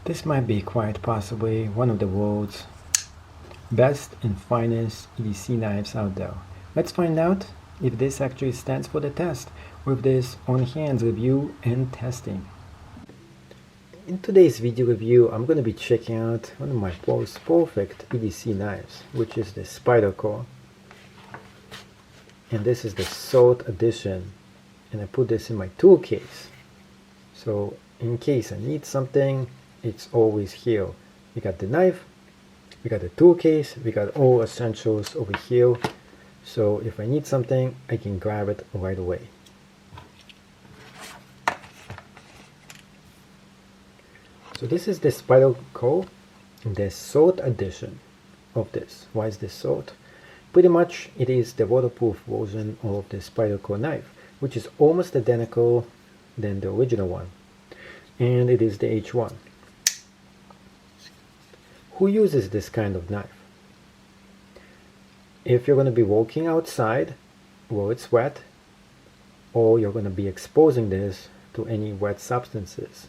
This might be quite possibly one of the world's best and finest EDC knives out there. Let's find out if this actually stands for the test with this on-hand review and testing. In today's video review, I'm going to be checking out one of my most perfect EDC knives, which is the Spyderco. And this is the Sword Edition, and I put this in my tool case. So in case I need something, it's always here. We got the knife, we got the tool case, we got all essentials over here. So if I need something, I can grab it right away. So this is the Spyderco, the Sword Edition of this. Why is this sword? Pretty much it is the waterproof version of the Spyderco knife, which is almost identical than the original one. And it is the H1. Who uses this kind of knife? If you're going to be walking outside where it's wet, or you're going to be exposing this to any wet substances,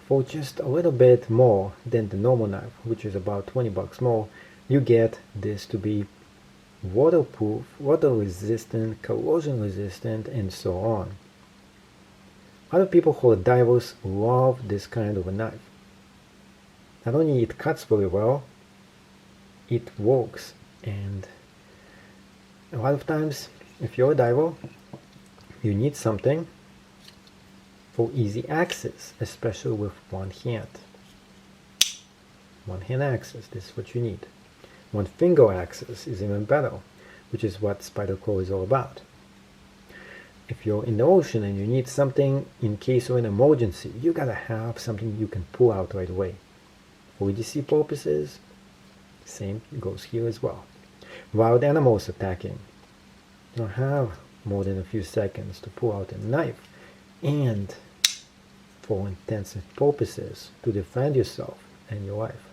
for just a little bit more than the normal knife, which is about 20 bucks more, you get this to be waterproof, water resistant, corrosion resistant, and so on. Other people who are divers love this kind of a knife. Not only it cuts very well, it works, and a lot of times if you're a diver, you need something for easy access, especially with one hand. One hand access, this is what you need. One finger access is even better, which is what Spyderco is all about. If you're in the ocean and you need something in case of an emergency, you gotta have something you can pull out right away. For EDC purposes, same goes here as well. Wild animals attacking, you don't have more than a few seconds to pull out a knife, and for intensive purposes, to defend yourself and your life.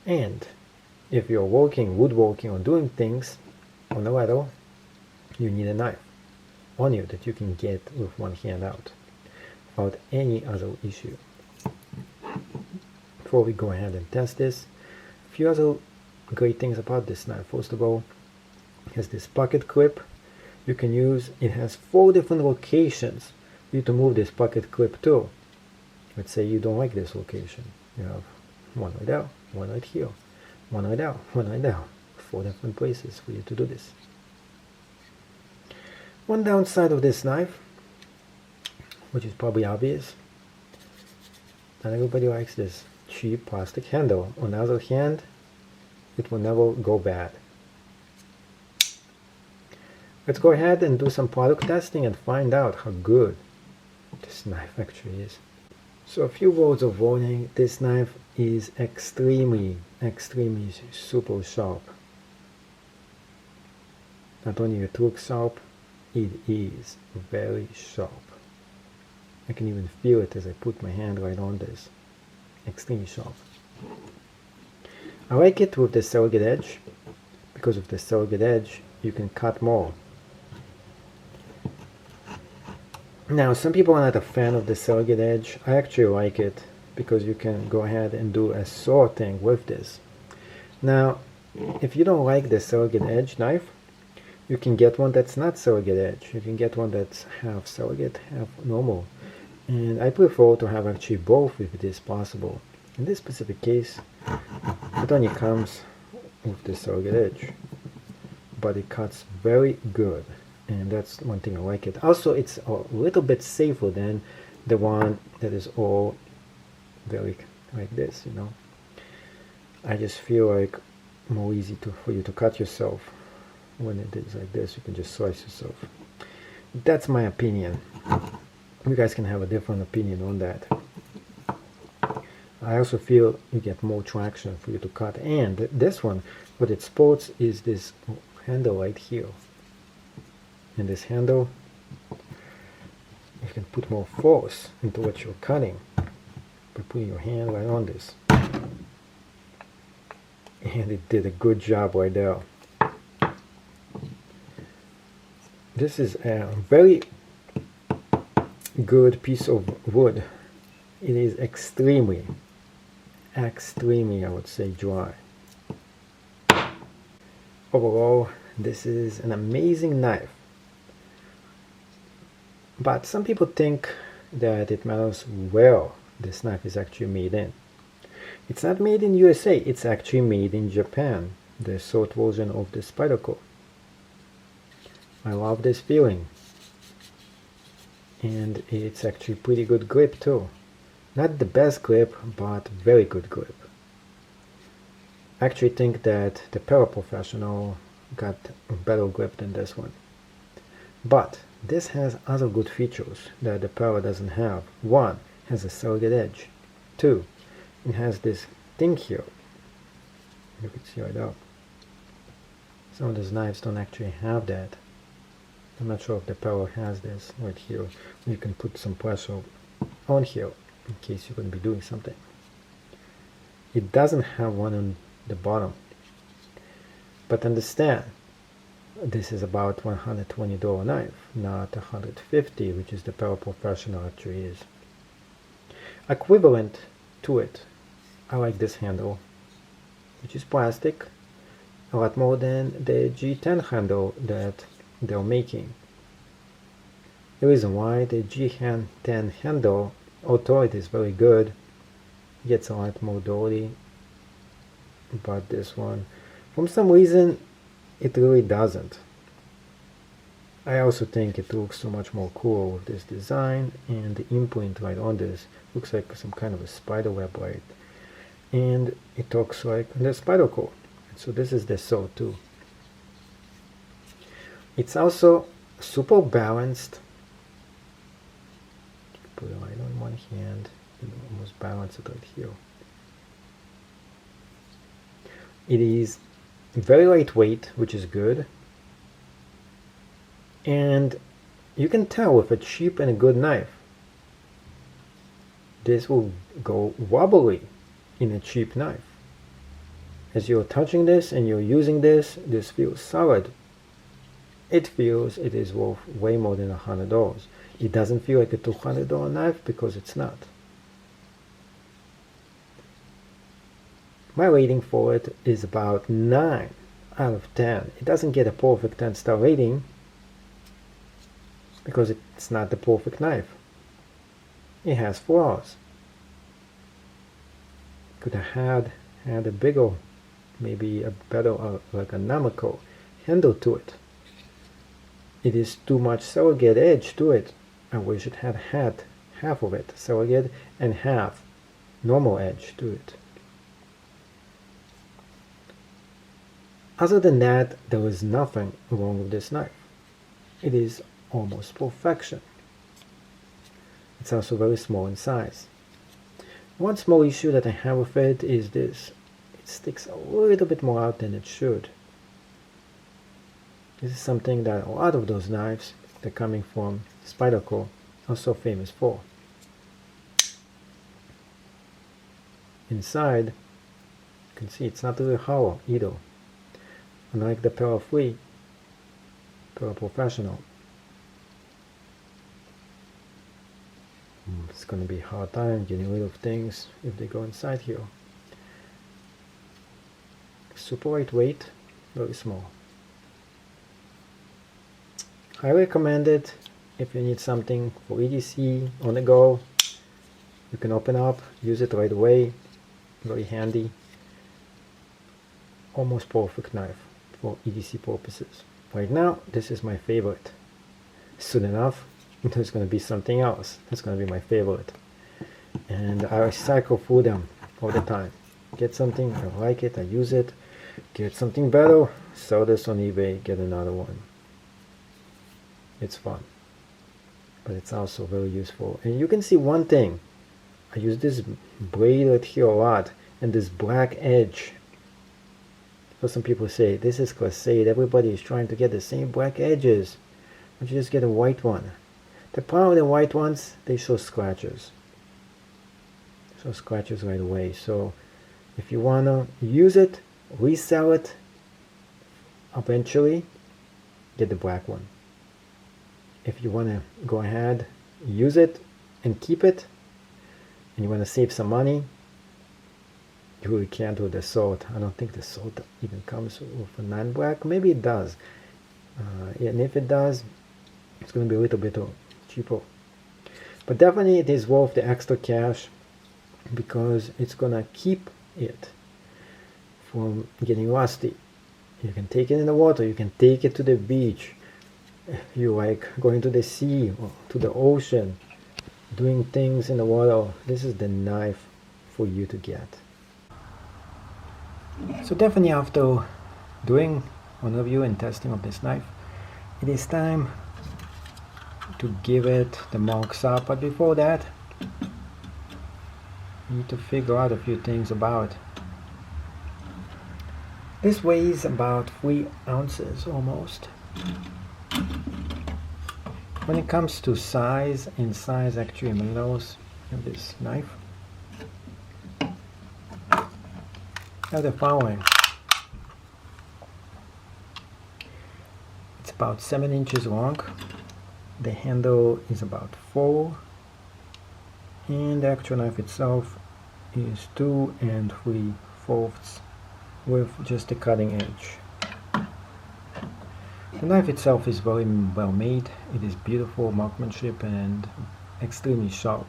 And if you're working, woodworking, or doing things on a ladder, you need a knife on you that you can get with one hand out without any other issue. Before we go ahead and test this, a few other great things about this knife. First of all, it has this pocket clip you can use. It has 4 different locations for you to move this pocket clip to. Let's say you don't like this location. You have one right there, one right here, one right there, one right there. 4 different places for you to do this. One downside of this knife, which is probably obvious, not everybody likes this cheap plastic handle. On the other hand, it will never go bad. Let's go ahead and do some product testing and find out how good this knife actually is. So a few words of warning: this knife is extremely super sharp. Not only it looks sharp, it is very sharp. I can even feel it as I put my hand right on this. Extremely sharp. I like it with the serrated edge. Because of the serrated edge, you can cut more. Now, some people are not a fan of the serrated edge. I actually like it because you can go ahead and do a sword thing with this. Now, if you don't like the serrated edge knife, you can get one that's not serrated edge. You can get one that's half serrated, half normal. And I prefer to have actually both if it is possible. In this specific case, it only comes with the serrated edge, but it cuts very good, and that's one thing I like it. Also, it's a little bit safer than the one that is all very like this, you know. I just feel like more easy for you to cut yourself. When it is like this, you can just slice yourself. That's my opinion. You guys can have a different opinion on that. I also feel you get more traction for you to cut. And this one, what it sports is this handle right here. And this handle, you can put more force into what you're cutting by putting your hand right on this. And it did a good job right there. This is a very good piece of wood It is extremely, I would say, dry. Overall, this is an amazing knife. But some people think that it matters where this knife is actually made in. It's not made in USA, it's actually made in Japan, the short version of the Spyderco. I love this feeling. And it's actually pretty good grip too. Not the best grip, but very good grip. I actually think that the Paraprofessional got a better grip than this one. But this has other good features that the Para doesn't have. One, it has a serrated edge. Two, it has this thing here. You can see right up. Some of those knives don't actually have that. I'm not sure if the Para has this right here. You can put some pressure on here in case you're going to be doing something. It doesn't have one on the bottom. But understand, this is about $120 knife, not $150, which is the Paraprofessional actually is. Equivalent to it, I like this handle, which is plastic, a lot more than the G10 handle that they're making. The reason why the G10 handle, although it is very good, gets a lot more dirty, but this one, for some reason, it really doesn't. I also think it looks so much more cool with this design, and the imprint right on this looks like some kind of a spider web, right? And it looks like the Spyderco. So this is the sword too. It's also super balanced. Put it right on one hand and almost balance it right here. It is very lightweight, which is good. And you can tell with a cheap and a good knife, this will go wobbly in a cheap knife. As you're touching this and you're using this, this feels solid. It feels it is worth way more than $100. It doesn't feel like a $200 knife because it's not. My rating for it is about 9 out of 10. It doesn't get a perfect 10-star rating because it's not the perfect knife. It has flaws. Could have had a bigger, maybe a better ergonomical handle to it. It is too much serrated edge to it. I wish it had half of it serrated and half normal edge to it. Other than that, there is nothing wrong with this knife. It is almost perfection. It's also very small in size. One small issue that I have with it is this. It sticks a little bit more out than it should. This is something that a lot of those knives that are coming from Spyderco are so famous for. Inside, you can see it's not really hollow either. Unlike the Para 3, Paraprofessional. It's going to be a hard time getting rid of things if they go inside here. Super lightweight, very small. I recommend it if you need something for EDC on the go. You can open up, use it right away, very handy. Almost perfect knife for EDC purposes. Right now, this is my favorite. Soon enough, there's going to be something else that's going to be my favorite. And I cycle through them all the time. Get something, I like it, I use it. Get something better, sell this on eBay, get another one. It's fun. But it's also very useful. And you can see one thing. I use this blade right here a lot, and this black edge. So some people say, this is Class 8, everybody is trying to get the same black edges. Why don't you just get a white one? The problem with the white ones, they show scratches. Show scratches right away. So if you want to use it, resell it, eventually, get the black one. If you want to go ahead, use it, and keep it, and you want to save some money, you really can't do the salt. I don't think the salt even comes with a non-black. Maybe it does. And if it does, it's going to be a little bit cheaper. But definitely it is worth the extra cash because it's going to keep it from getting rusty. You can take it in the water, you can take it to the beach. You like going to the sea or to the ocean, doing things in the water. This is the knife for you to get. So definitely after doing one review and testing of this knife, it is time to give it the marks up. But before that, you need to figure out a few things about it. This weighs about 3 ounces almost. When it comes to size, and size actually matters of this knife, now the following. It's about 7 inches long. The handle is about 4, and the actual knife itself is 2 3/4 with just a cutting edge. The knife itself is very well made. It is beautiful marksmanship and extremely sharp.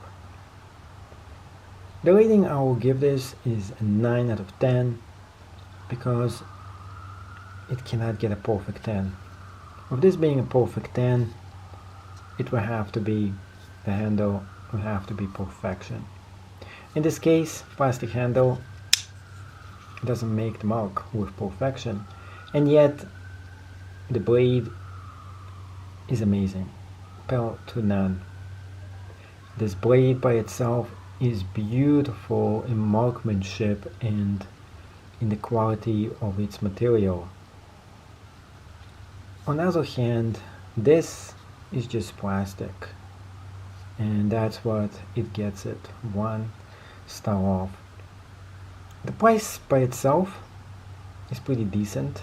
The rating I will give this is a 9 out of 10 because it cannot get a perfect 10. With this being a perfect 10, it will have to be, the handle will have to be perfection. In this case, plastic handle doesn't make the mark with perfection, and yet the blade is amazing, compared to none. This blade by itself is beautiful in marksmanship and in the quality of its material. On the other hand, this is just plastic, and that's what it gets it 1 star off. The price by itself is pretty decent,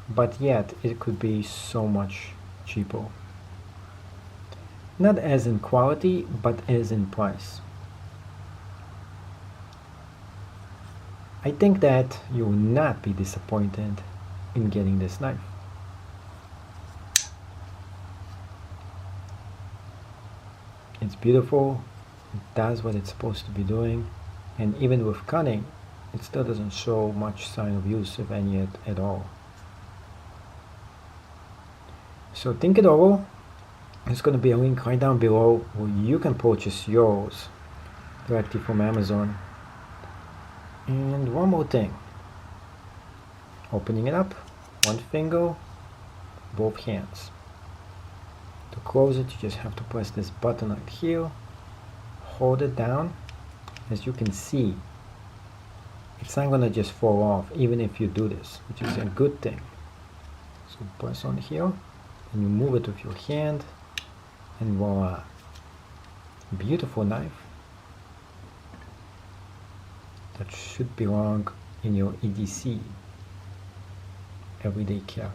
but yet it could be so much cheaper. Not as in quality, but as in price. I think that you will not be disappointed in getting this knife. It's beautiful, it does what it's supposed to be doing, and even with cutting, it still doesn't show much sign of use, if any at all. So think it over. There's going to be a link right down below where you can purchase yours directly from Amazon. And one more thing. Opening it up, 1 finger, both hands. To close it, you just have to press this button right here, hold it down. As you can see, it's not going to just fall off even if you do this, which is a good thing. So press on here, and you move it with your hand, and voila. Beautiful knife that should belong in your EDC, everyday carry.